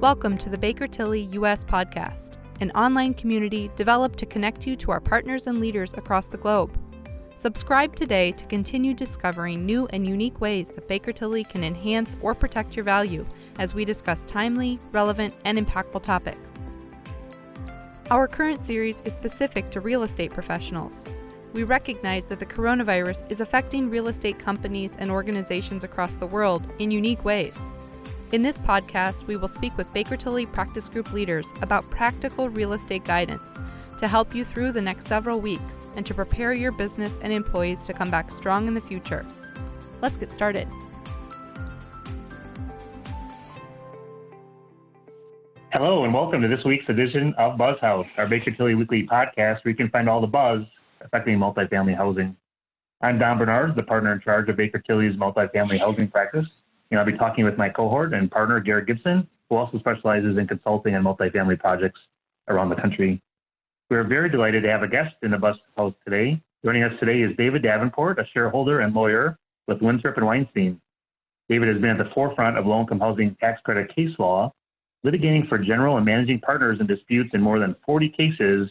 Welcome to the Baker Tilly US podcast, an online community developed to connect you to our partners and leaders across the globe. Subscribe today to continue discovering new and unique ways that Baker Tilly can enhance or protect your value as we discuss timely, relevant, and impactful topics. Our current series is specific to real estate professionals. We recognize that the coronavirus is affecting real estate companies and organizations across the world in unique ways. In this podcast, we will speak with Baker Tilly practice group leaders about practical real estate guidance to help you through the next several weeks and to prepare your business and employees to come back strong in the future. Let's get started. Hello, and welcome to this week's edition of Buzz House, our Baker Tilly weekly podcast where you can find all the buzz affecting multifamily housing. I'm Don Bernard, the partner in charge of Baker Tilly's multifamily housing practice. And I'll be talking with my cohort and partner, Garrick Gibson, who also specializes in consulting on multifamily projects around the country. We're very delighted to have a guest in the Buzz House today. Joining us today is David Davenport, a shareholder and lawyer with Winthrop and Weinstein. David has been at the forefront of low-income housing tax credit case law, litigating for general and managing partners in disputes in more than 40 cases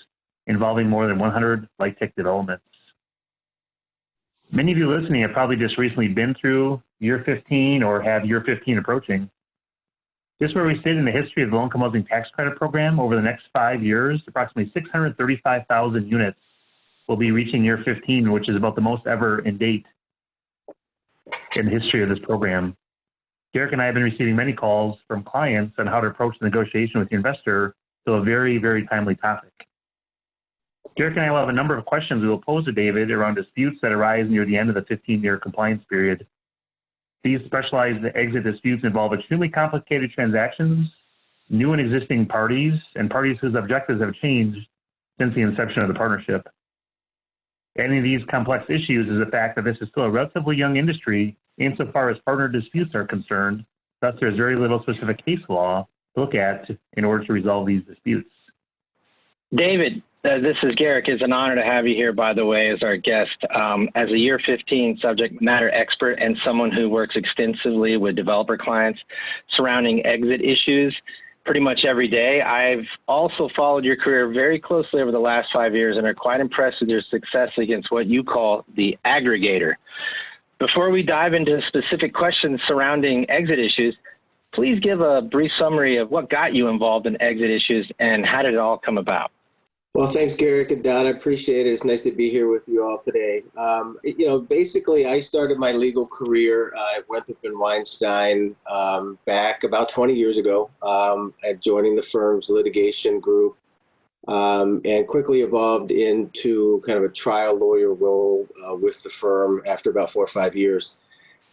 involving more than 100 LIHTC developments. Many of you listening have probably just recently been through year 15 or have year 15 approaching. Just where we sit in the history of the low-income housing tax credit program, over the next 5 years, approximately 635,000 units will be reaching year 15, which is about the most ever in date in the history of this program. Garrick and I have been receiving many calls from clients on how to approach the negotiation with the investor, so a very, very timely topic. Garrick and I will have a number of questions we will pose to David around disputes that arise near the end of the 15-year compliance period. These specialized exit disputes involve extremely complicated transactions, new and existing parties, and parties whose objectives have changed since the inception of the partnership. Adding to these complex issues is the fact that this is still a relatively young industry insofar as partner disputes are concerned, thus there's very little specific case law to look at in order to resolve these disputes. David, this is Garrick. It's an honor to have you here, by the way, as our guest. As a year 15 subject matter expert and someone who works extensively with developer clients surrounding exit issues pretty much every day, I've also followed your career very closely over the last 5 years and are quite impressed with your success against what you call the aggregator. Before we dive into specific questions surrounding exit issues, please give a brief summary of what got you involved in exit issues and how did it all come about? Well, thanks, Garrick and Don. I appreciate it. It's nice to be here with you all today. Basically, I started my legal career at Winthrop and Weinstein back about 20 years ago at joining the firm's litigation group and quickly evolved into kind of a trial lawyer role with the firm after about 4 or 5 years,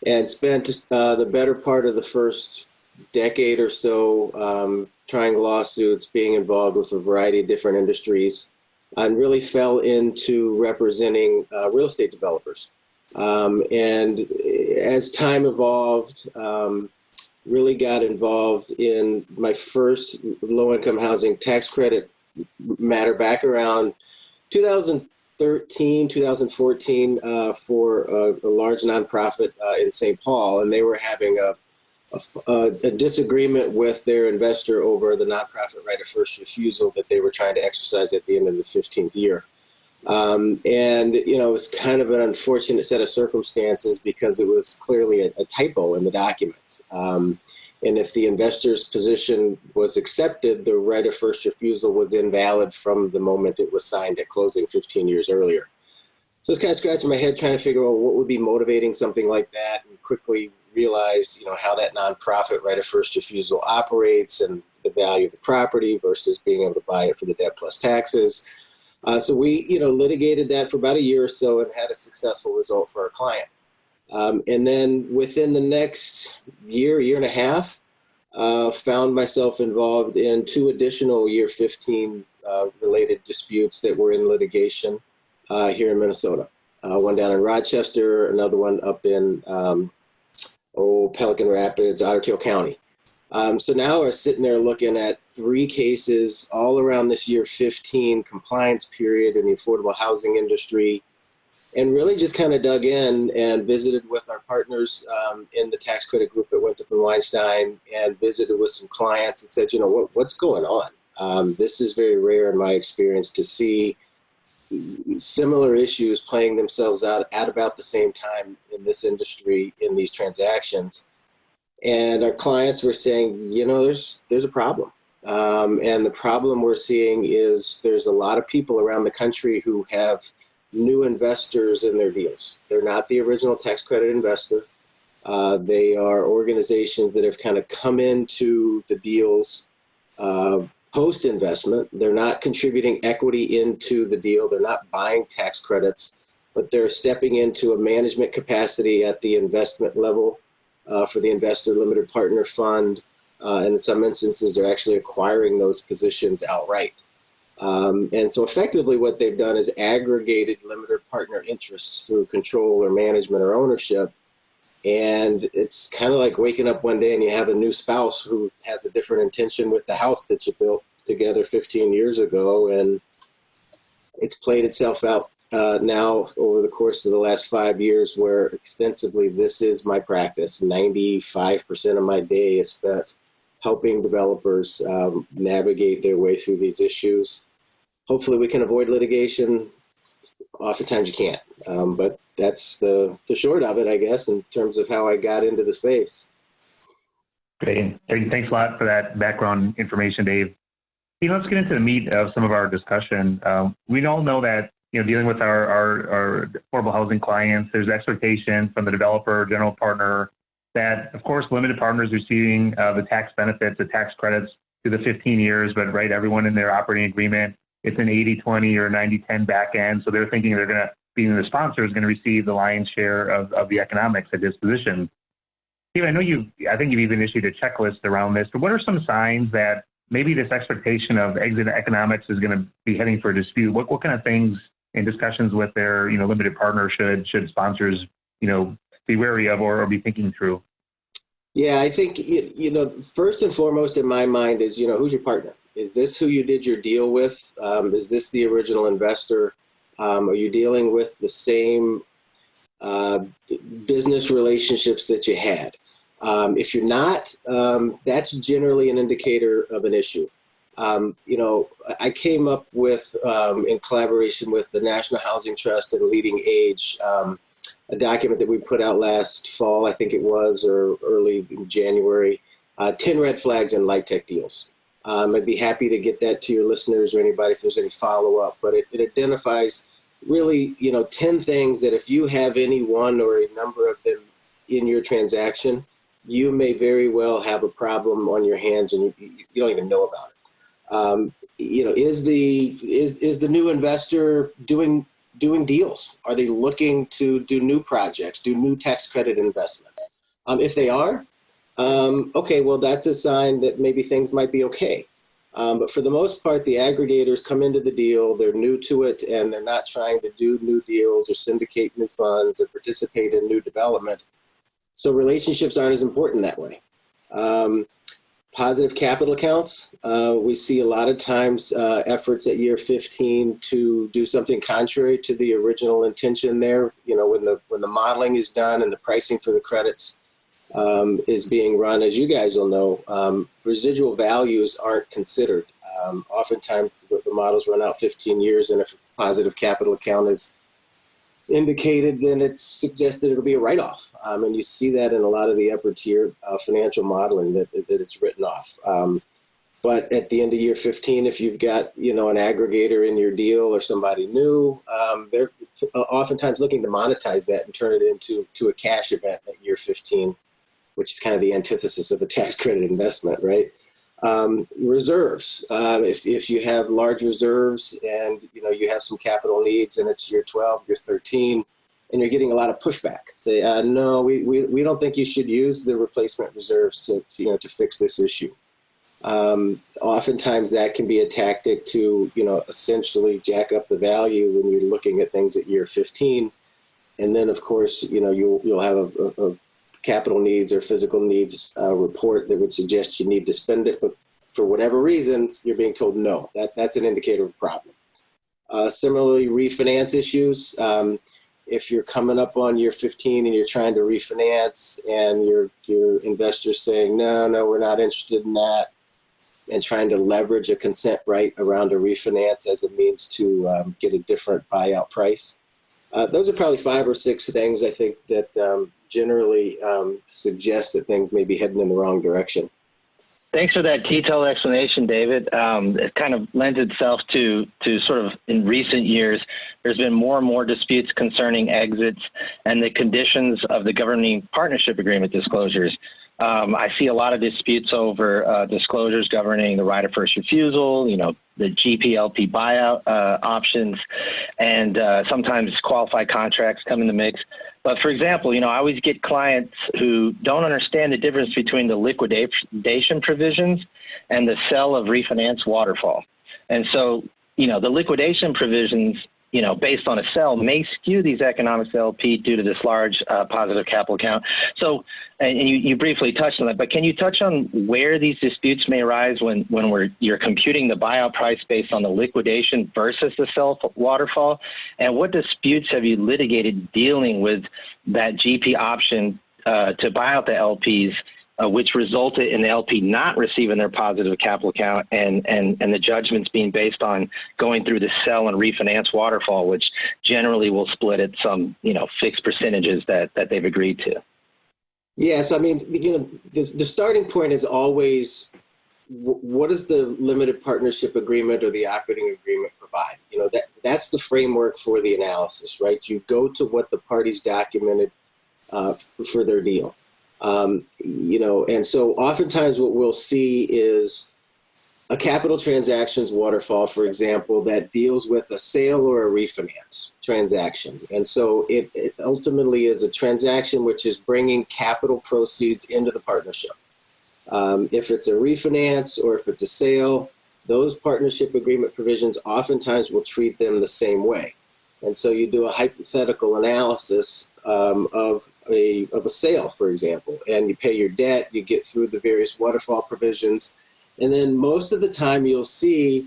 and spent the better part of the first decade or so trying lawsuits, being involved with a variety of different industries, and really fell into representing real estate developers. And as time evolved, really got involved in my first low-income housing tax credit matter back around 2013, 2014 for a large nonprofit in St. Paul, and they were having a disagreement with their investor over the nonprofit right of first refusal that they were trying to exercise at the end of the 15th year. It was kind of an unfortunate set of circumstances because it was clearly a typo in the document. And if the investor's position was accepted, the right of first refusal was invalid from the moment it was signed at closing 15 years earlier. So I was kind of scratching my head trying to figure out what would be motivating something like that, and quickly realized, how that nonprofit right of first refusal operates and the value of the property versus being able to buy it for the debt plus taxes. So we, litigated that for about a year or so and had a successful result for our client. And then within the next year and a half, found myself involved in 2 additional year 15 related disputes that were in litigation here in Minnesota. One down in Rochester, another one up in Pelican Rapids, Otter Tail County. So now we're sitting there looking at 3 cases all around this year 15 compliance period in the affordable housing industry. and really just kind of dug in and visited with our partners in the tax credit group at Winthrop and Weinstein, and visited with some clients and said, what's going on? This is very rare in my experience to see similar issues playing themselves out at about the same time in this industry in these transactions. And our clients were saying, there's a problem. And the problem we're seeing is there's a lot of people around the country who have new investors in their deals. They're not the original tax credit investor. They are organizations that have kind of come into the deals post-investment. They're not contributing equity into the deal. They're not buying tax credits, but they're stepping into a management capacity at the investment level for the investor limited partner fund. And in some instances, they're actually acquiring those positions outright. And so effectively what they've done is aggregated limited partner interests through control or management or ownership. And it's kind of like waking up one day and you have a new spouse who has a different intention with the house that you built together 15 years ago. And it's played itself out now over the course of the last 5 years, where extensively this is my practice. 95% of my day is spent helping developers navigate their way through these issues. Hopefully we can avoid litigation. Oftentimes you can't, but that's the short of it, I guess, in terms of how I got into the space. Great. Thanks a lot for that background information, Dave. Let's get into the meat of some of our discussion. We all know that dealing with our affordable housing clients, there's expectation from the developer, general partner, that, of course, limited partners receiving the tax benefits, the tax credits through the 15 years, but everyone in their operating agreement, it's an 80-20 or 90-10 back end. So they're thinking they're going to, being the sponsor, is going to receive the lion's share of the economics at disposition. Steve, I think you've even issued a checklist around this, but what are some signs that maybe this expectation of exit economics is going to be heading for a dispute? What kind of things in discussions with their limited partner should sponsors be wary of or be thinking through? Yeah, I think first and foremost in my mind is who's your partner? Is this who you did your deal with? Is this the original investor? Are you dealing with the same business relationships that you had? If you're not, that's generally an indicator of an issue. I came up with, in collaboration with the National Housing Trust and Leading Age, a document that we put out last fall, I think it was, or early in January, 10 red flags in LIHTC deals. I'd be happy to get that to your listeners or anybody if there's any follow-up, but it identifies really, 10 things that if you have any one or a number of them in your transaction, you may very well have a problem on your hands and you don't even know about it. Is the new investor doing deals? Are they looking to do new projects, do new tax credit investments? If they are, okay, well, that's a sign that maybe things might be okay. But for the most part, the aggregators come into the deal, they're new to it, and they're not trying to do new deals or syndicate new funds or participate in new development. So relationships aren't as important that way. Positive capital accounts. We see a lot of times efforts at year 15 to do something contrary to the original intention there. When the modeling is done and the pricing for the credits is being run, as you guys will know, residual values aren't considered. Oftentimes the models run out 15 years, and if a positive capital account is indicated, then it's suggested it'll be a write-off. And you see that in a lot of the upper tier financial modeling that it's written off. But at the end of year 15, if you've got, an aggregator in your deal or somebody new, they're oftentimes looking to monetize that and turn it into a cash event at year 15, which is kind of the antithesis of a tax credit investment, right? Reserves. If you have large reserves and you have some capital needs and it's year 12, year 13, and you're getting a lot of pushback, say, no, we don't think you should use the replacement reserves to fix this issue. Oftentimes that can be a tactic to essentially jack up the value when you're looking at things at year 15, and then of course you'll have a capital needs or physical needs report that would suggest you need to spend it, but for whatever reasons, you're being told no. That's an indicator of a problem. Similarly, refinance issues. if you're coming up on year 15 and you're trying to refinance and your investor's saying, no, we're not interested in that, and trying to leverage a consent right around a refinance as a means to get a different buyout price. Those are probably 5 or 6 things I think that generally suggest that things may be heading in the wrong direction. Thanks for that detailed explanation, David. It kind of lends itself to sort of in recent years, there's been more and more disputes concerning exits and the conditions of the governing partnership agreement disclosures. I see a lot of disputes over disclosures governing the right of first refusal, the GP-LP buyout options, and sometimes qualified contracts come in the mix. But for example, I always get clients who don't understand the difference between the liquidation provisions and the sell of refinance waterfall. And so, the liquidation provisions, based on a sell may skew these economics to LP due to this large positive capital account. So, and you briefly touched on that, but can you touch on where these disputes may arise when you're computing the buyout price based on the liquidation versus the sell waterfall? And what disputes have you litigated dealing with that GP option to buy out the LPs, which resulted in the LP not receiving their positive capital account and the judgments being based on going through the sell and refinance waterfall, which generally will split at some, fixed percentages that they've agreed to? Yes, I mean, the starting point is always what does the limited partnership agreement or the operating agreement provide? That's the framework for the analysis, right? You go to what the parties documented for their deal. And so oftentimes what we'll see is a capital transactions waterfall, for example, that deals with a sale or a refinance transaction. And so it ultimately is a transaction which is bringing capital proceeds into the partnership. If it's a refinance or if it's a sale, those partnership agreement provisions oftentimes will treat them the same way. And so you do a hypothetical analysis of a sale, for example, and you pay your debt, you get through the various waterfall provisions, and then most of the time you'll see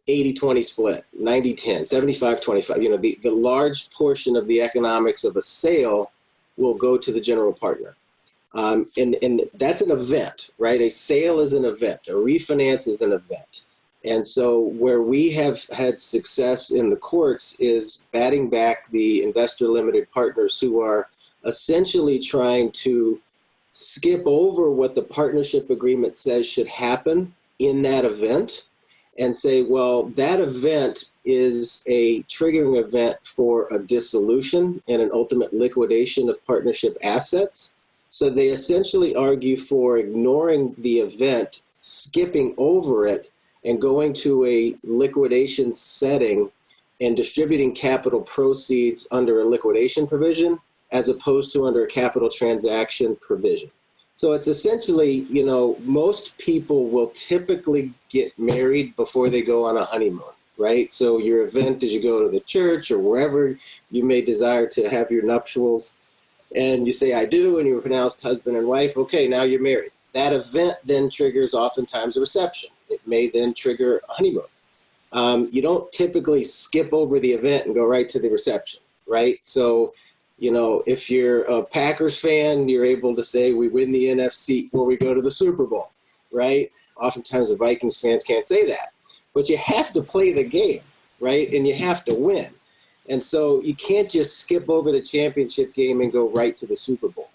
80-20 split, 90-10, 75-25. The large portion of the economics of a sale will go to the general partner. And that's an event, right? A sale is an event. A refinance is an event. And so where we have had success in the courts is batting back the investor limited partners who are essentially trying to skip over what the partnership agreement says should happen in that event and say, well, that event is a triggering event for a dissolution and an ultimate liquidation of partnership assets. So they essentially argue for ignoring the event, skipping over it, and going to a liquidation setting and distributing capital proceeds under a liquidation provision as opposed to under a capital transaction provision. So it's essentially, most people will typically get married before they go on a honeymoon, right? So your event is you go to the church or wherever you may desire to have your nuptials, and you say, I do, and you're pronounced husband and wife. Okay, now you're married. That event then triggers oftentimes a reception. It may then trigger a honeymoon. You don't typically skip over the event and go right to the reception, right? So, if you're a Packers fan, you're able to say we win the NFC before we go to the Super Bowl, right? Oftentimes the Vikings fans can't say that. But you have to play the game, right? And you have to win. And so you can't just skip over the championship game and go right to the Super Bowl.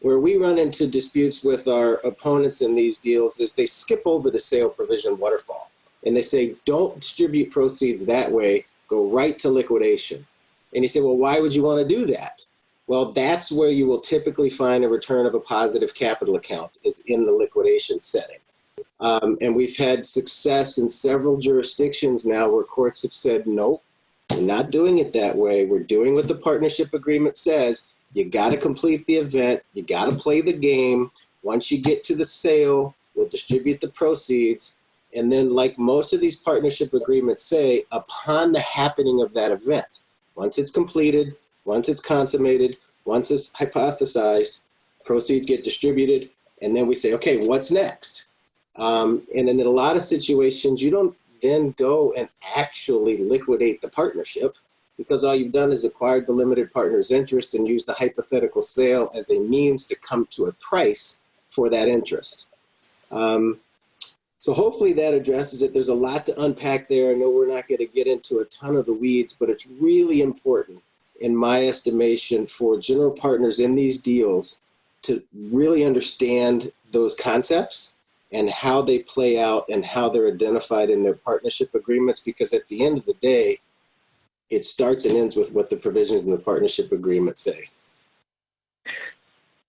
Where we run into disputes with our opponents in these deals is they skip over the sale provision waterfall. And they say, don't distribute proceeds that way, go right to liquidation. And you say, well, why would you want to do that? Well, that's where you will typically find a return of a positive capital account is in the liquidation setting. And we've had success in several jurisdictions now where courts have said, nope, we're not doing it that way. We're doing what the partnership agreement says. You got to complete the event. You got to play the game. Once you get to the sale, we'll distribute the proceeds. And then like most of these partnership agreements say, upon the happening of that event, once it's completed, once it's consummated, once it's hypothesized, proceeds get distributed. And then we say, okay, what's next? And in a lot of situations, you don't then go and actually liquidate the partnership. because all you've done is acquired the limited partner's interest and used the hypothetical sale as a means to come to a price for that interest. So hopefully that addresses it. There's a lot to unpack there. I know we're not going to get into a ton of the weeds, but it's really important, in my estimation, for general partners in these deals to really understand those concepts and how they play out and how they're identified in their partnership agreements, because at the end of the day, it starts and ends with what the provisions in the partnership agreement say.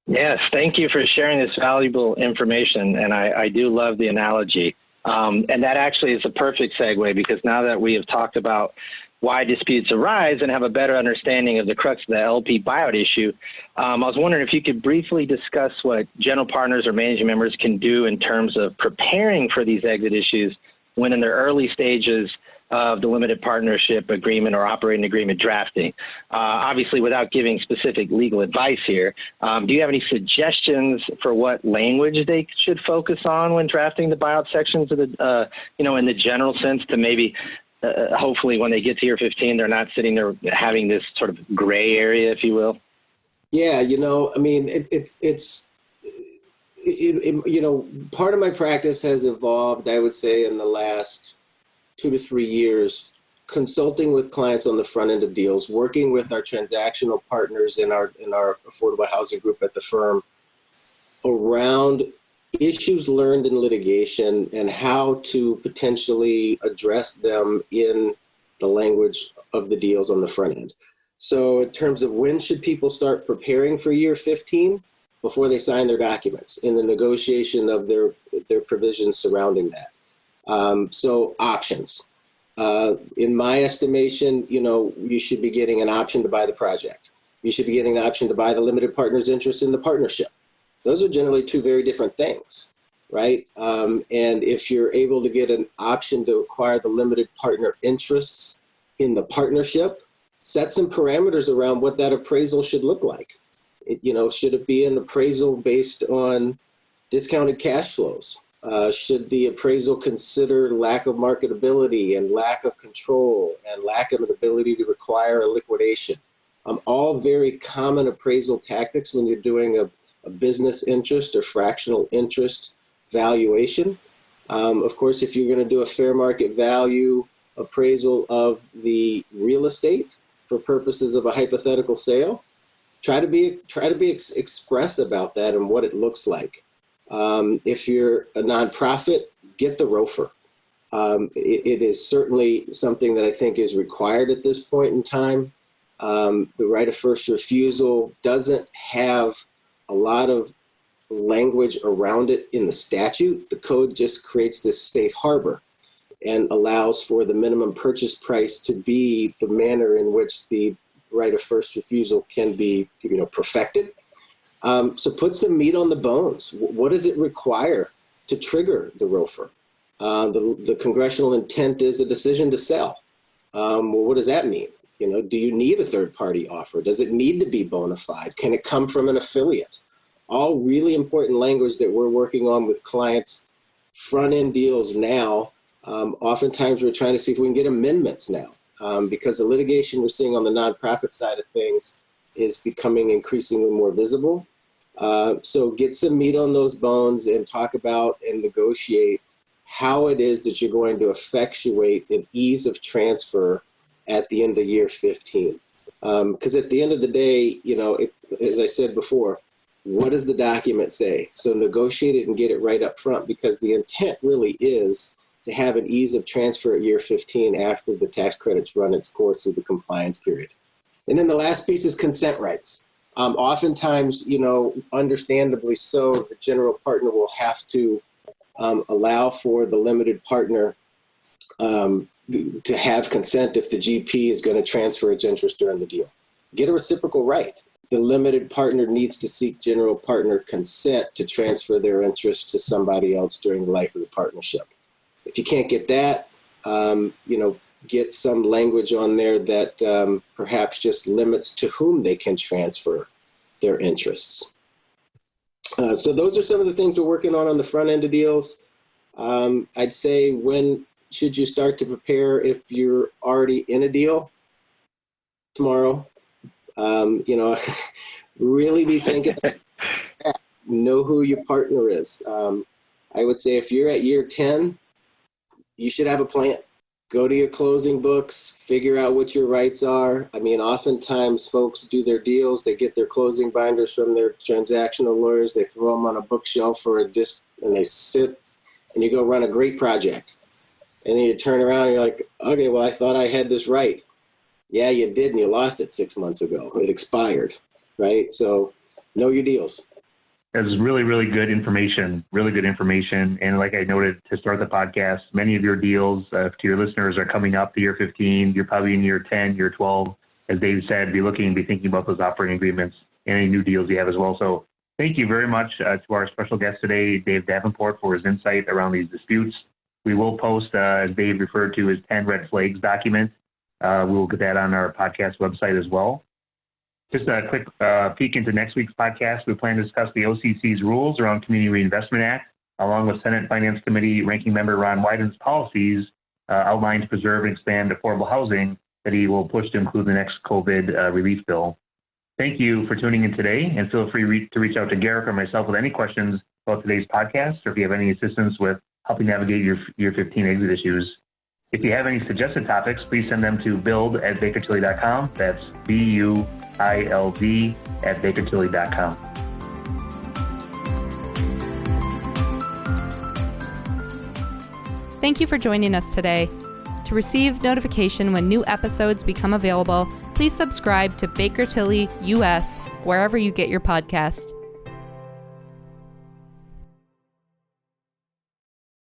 Yes, thank you for sharing this valuable information, and I do love the analogy. And that actually is a perfect segue, because now that we have talked about why disputes arise and have a better understanding of the crux of the LP buyout issue, I was wondering if you could briefly discuss what general partners or managing members can do in terms of preparing for these exit issues when in their early stages of the limited partnership agreement or operating agreement drafting. Obviously, without giving specific legal advice here, do you have any suggestions for what language they should focus on when drafting the buyout sections of the, in the general sense, to maybe, hopefully when they get to year 15, they're not sitting there having this sort of gray area, if you will? Yeah, I mean, part of my practice has evolved, I would say, in the last 2 to 3 years, consulting with clients on the front end of deals, working with our transactional partners in our affordable housing group at the firm around issues learned in litigation and how to potentially address them in the language of the deals on the front end. So in terms of when should people start preparing for year 15? Before they sign their documents, in the negotiation of their provisions surrounding that. So options. In my estimation, you should be getting an option to buy the project. You should be getting an option to buy the limited partner's interest in the partnership. Those are generally two very different things, right? And if you're able to get an option to acquire the limited partner interests in the partnership, set some parameters around what that appraisal should look like. Should it be an appraisal based on discounted cash flows? Should the appraisal consider lack of marketability and lack of control and lack of an ability to require a liquidation? All very common appraisal tactics when you're doing a business interest or fractional interest valuation. Of course, if you're going to do a fair market value appraisal of the real estate for purposes of a hypothetical sale, try to be express about that and what it looks like. If you're a nonprofit, get the ROFR. It is certainly something that I think is required at this point in time. The right of first refusal doesn't have a lot of language around it in the statute. The code just creates this safe harbor and allows for the minimum purchase price to be the manner in which the right of first refusal can be, perfected. So put some meat on the bones. What does it require to trigger the ROFR? The congressional intent is a decision to sell. Well, what does that mean? Do you need a third-party offer? Does it need to be bona fide? Can it come from an affiliate? All really important language that we're working on with clients, front-end deals now. Oftentimes we're trying to see if we can get amendments now. Because the litigation we're seeing on the nonprofit side of things is becoming increasingly more visible. So get some meat on those bones and talk about and negotiate how it is that you're going to effectuate an ease of transfer at the end of year 15. Because at the end of the day, as I said before, what does the document say? So negotiate it and get it right up front, because the intent really is to have an ease of transfer at year 15 after the tax credits run its course through the compliance period. And then the last piece is consent rights. Oftentimes, understandably so, the general partner will have to allow for the limited partner to have consent if the GP is going to transfer its interest during the deal. Get a reciprocal right. The limited partner needs to seek general partner consent to transfer their interest to somebody else during the life of the partnership. If you can't get that, get some language on there that perhaps just limits to whom they can transfer their interests. So those are some of the things we're working on the front end of deals. I'd say, when should you start to prepare if you're already in a deal? tomorrow. Really be thinking, know who your partner is. I would say if you're at year 10, you should have a plan. Go to your closing books, figure out what your rights are. I mean, oftentimes folks do their deals, they get their closing binders from their transactional lawyers, they throw them on a bookshelf for a disc, and they sit, and you go run a great project. And then you turn around and you're like, okay, well, I thought I had this right. Yeah, you did, and you lost it 6 months ago. It expired, right? So know your deals. That was really, really good information, And like I noted to start the podcast, many of your deals, to your listeners, are coming up to year 15. You're probably in year 10, year 12. As Dave said, be thinking about those operating agreements and any new deals you have as well. So thank you very much to our special guest today, Dave Davenport, for his insight around these disputes. We will post, as Dave referred to, his 10 red flags document. We will get that on our podcast website as well. Just a quick peek into next week's podcast. We plan to discuss the OCC's rules around Community Reinvestment Act, along with Senate Finance Committee Ranking Member Ron Wyden's policies outlined to preserve and expand affordable housing that he will push to include the next COVID relief bill. Thank you for tuning in today, and feel free to reach out to Garrick or myself with any questions about today's podcast, or if you have any assistance with helping navigate your Year 15 exit issues. If you have any suggested topics, please send them to build@bakertilly.com. That's BUILD@bakertilly.com. Thank you for joining us today. To receive notification when new episodes become available, please subscribe to Baker Tilly US wherever you get your podcast.